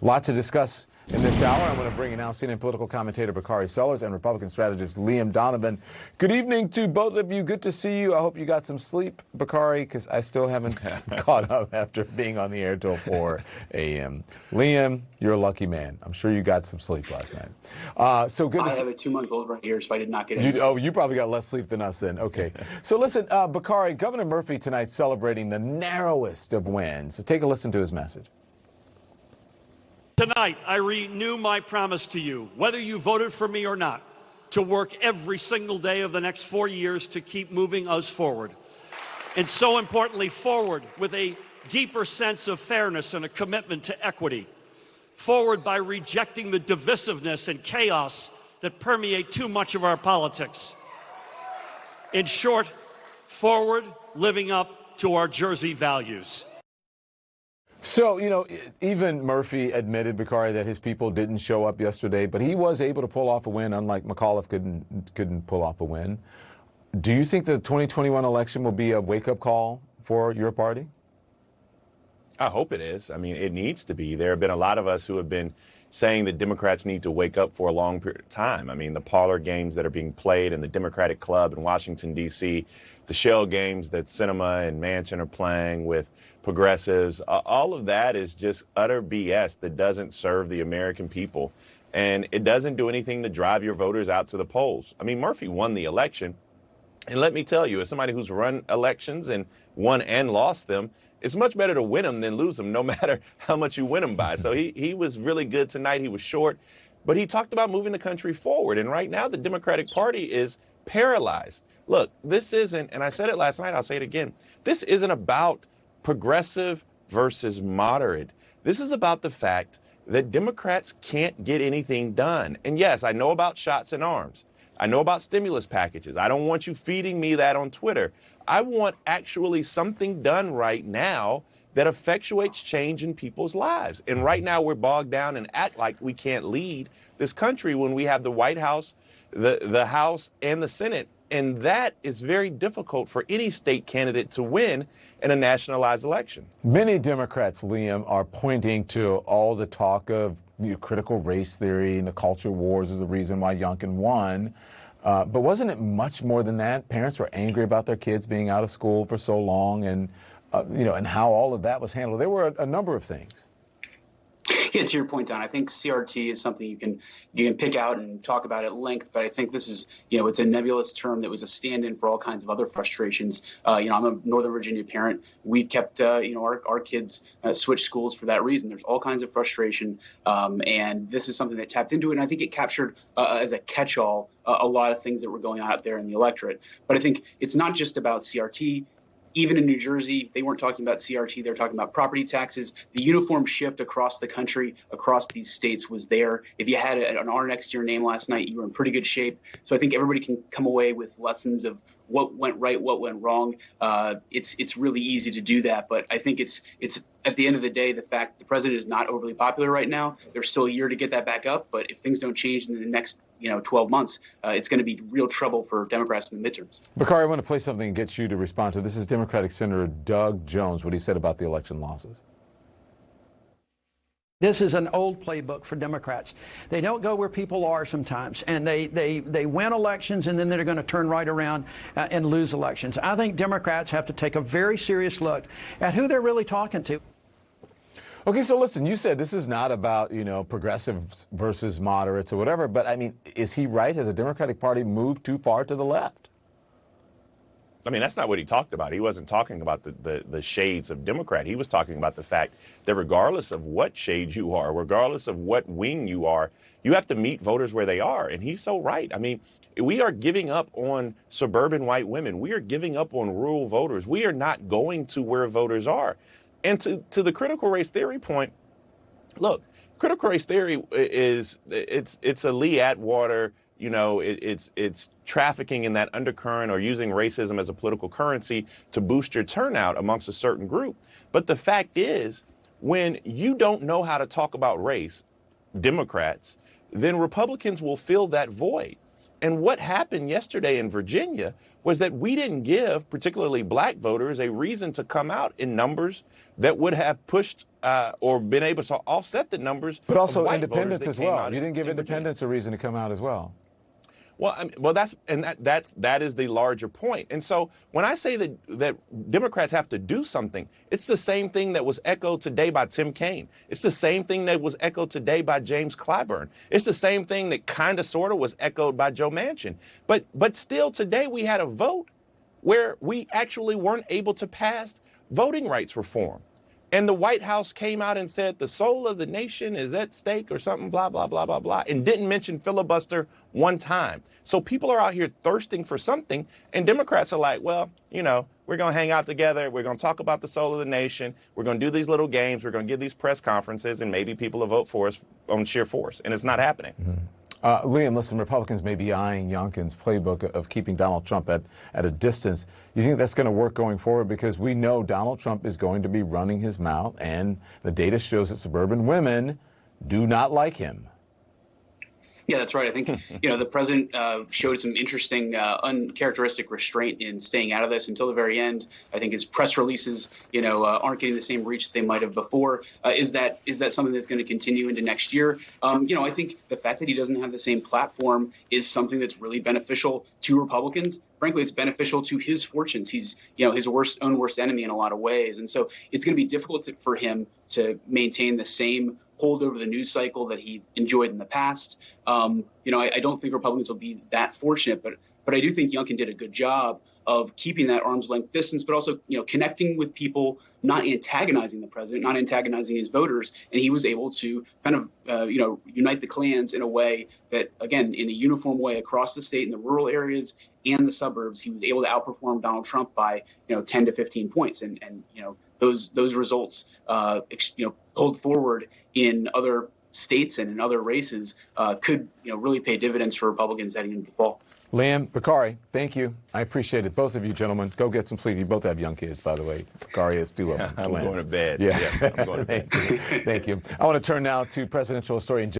Lots to discuss in this hour. I'm going to bring in now CNN political commentator Bakari and Republican strategist Liam Donovan. Good evening to both of you. Good to see you. I hope you got some sleep, Bakari, because I still haven't caught up after being on the air till 4 a.m. Liam, you're a lucky man. I'm sure you got some sleep last night. So good. I have a 2-month-old right here, so I did not get any sleep. Oh, you probably got less sleep than us then. Okay. So listen, Bakari, Governor Murphy tonight celebrating the narrowest of wins. So take a listen to his message. Tonight, I renew my promise to you, whether you voted for me or not, to work every single day of the next 4 years to keep moving us forward. And so importantly, forward with a deeper sense of fairness and a commitment to equity. Forward by rejecting the divisiveness and chaos that permeate too much of our politics. In short, forward living up to our Jersey values. So, you know, even Murphy admitted, Bakari, that his people didn't show up yesterday, but he was able to pull off a win, unlike McAuliffe couldn't pull off a win. Do you think the 2021 election will be a wake-up call for your party? I hope it is. I mean, it needs to be. There have been a lot of us who have been saying that Democrats need to wake up for a long period of time. I mean, the parlor games that are being played in the Democratic Club in Washington, D.C., the shell games that Sinema and Manchin are playing with progressives, all of that is just utter BS that doesn't serve the American people. And it doesn't do anything to drive your voters out to the polls. I mean, Murphy won the election. And let me tell you, as somebody who's run elections and won and lost them, it's much better to win them than lose them, no matter how much you win them by. So he was really good tonight. He was short, but he talked about moving the country forward. And right now, the Democratic Party is paralyzed. Look, this isn't, and I said it last night, I'll say it again, this isn't about progressive versus moderate. This is about the fact that Democrats can't get anything done. And yes, I know about shots in arms. I know about stimulus packages. I don't want you feeding me that on Twitter. I want actually something done right now that effectuates change in people's lives. And right now we're bogged down and act like we can't lead this country when we have the White House, the House, and the Senate. And that is very difficult for any state candidate to win in a nationalized election. Many Democrats, Liam, are pointing to all the talk of critical race theory and the culture wars as the reason why Youngkin won. But wasn't it much more than that? Parents were angry about their kids being out of school for so long and, and how all of that was handled. There were a number of things. Yeah, to your point, Don, I think CRT is something you can pick out and talk about at length. But I think this is, it's a nebulous term that was a stand-in for all kinds of other frustrations. I'm a Northern Virginia parent. We kept, our kids switch schools for that reason. There's all kinds of frustration. And this is something that tapped into it. And I think it captured as a catch-all a lot of things that were going on out there in the electorate. But I think it's not just about CRT. Even in New Jersey, they weren't talking about CRT. They were talking about property taxes. The uniform shift across the country, across these states was there. If you had an R next to your name last night, you were in pretty good shape. So I think everybody can come away with lessons of what went right, what went wrong. It's really easy to do that. But I think it's at the end of the day, the fact the president is not overly popular right now. There's still a year to get that back up. But if things don't change in the next 12 months, it's going to be real trouble for Democrats in the midterms. Bakari, I want to play something and get you to respond to. This is Democratic Senator Doug Jones, what he said about the election losses. This is an old playbook for Democrats. They don't go where people are sometimes, and they win elections, and then they're going to turn right around and lose elections. I think Democrats have to take a very serious look at who they're really talking to. Okay, so listen, you said this is not about, progressives versus moderates or whatever, but I mean, is he right? Has the Democratic Party moved too far to the left? I mean, that's not what he talked about. He wasn't talking about the shades of Democrat. He was talking about the fact that regardless of what shade you are, regardless of what wing you are, you have to meet voters where they are. And he's so right. I mean, we are giving up on suburban white women. We are giving up on rural voters. We are not going to where voters are. And to the critical race theory point, look, critical race theory it's a Lee Atwater, it's trafficking in that undercurrent or using racism as a political currency to boost your turnout amongst a certain group. But the fact is, when you don't know how to talk about race, Democrats, then Republicans will fill that void. And what happened yesterday in Virginia was that we didn't give particularly black voters a reason to come out in numbers that would have pushed or been able to offset the numbers. But also of white independents voters as well. You didn't give independents a reason to come out as well. Well, that is the larger point. And so when I say that Democrats have to do something, it's the same thing that was echoed today by Tim Kaine. It's the same thing that was echoed today by James Clyburn. It's the same thing that kind of sort of was echoed by Joe Manchin. But still today we had a vote where we actually weren't able to pass voting rights reform. And the White House came out and said the soul of the nation is at stake or something, blah, blah, blah, blah, blah, and didn't mention filibuster one time. So people are out here thirsting for something, and Democrats are like, well, you know, we're going to hang out together. We're going to talk about the soul of the nation. We're going to do these little games. We're going to give these press conferences, and maybe people will vote for us on sheer force. And it's not happening. Mm-hmm. Liam, listen, Republicans may be eyeing Youngkin's playbook of keeping Donald Trump at a distance. You think that's going to work going forward? Because we know Donald Trump is going to be running his mouth, and the data shows that suburban women do not like him. Yeah, that's right. I think, the president showed some interesting, uncharacteristic restraint in staying out of this until the very end. I think his press releases, aren't getting the same reach they might have before. Is that something that's going to continue into next year? I think the fact that he doesn't have the same platform is something that's really beneficial to Republicans. Frankly, it's beneficial to his fortunes. He's, his own worst enemy in a lot of ways. And so it's going to be difficult for him to maintain the same hold over the news cycle that he enjoyed in the past. I don't think Republicans will be that fortunate, but I do think Youngkin did a good job of keeping that arm's length distance, but also, connecting with people, not antagonizing the president, not antagonizing his voters. And he was able to kind of, unite the clans in a way that, again, in a uniform way across the state in the rural areas and the suburbs, he was able to outperform Donald Trump by, 10 to 15 points. And those results, pulled forward in other states and in other races could, really pay dividends for Republicans heading into the fall. Liam, Bakari, thank you. I appreciate it. Both of you gentlemen, go get some sleep. You both have young kids, by the way. Bakari has two of them. I'm going to bed. Yes. Yeah, I'm going to bed. Thank you. I want to turn now to presidential historian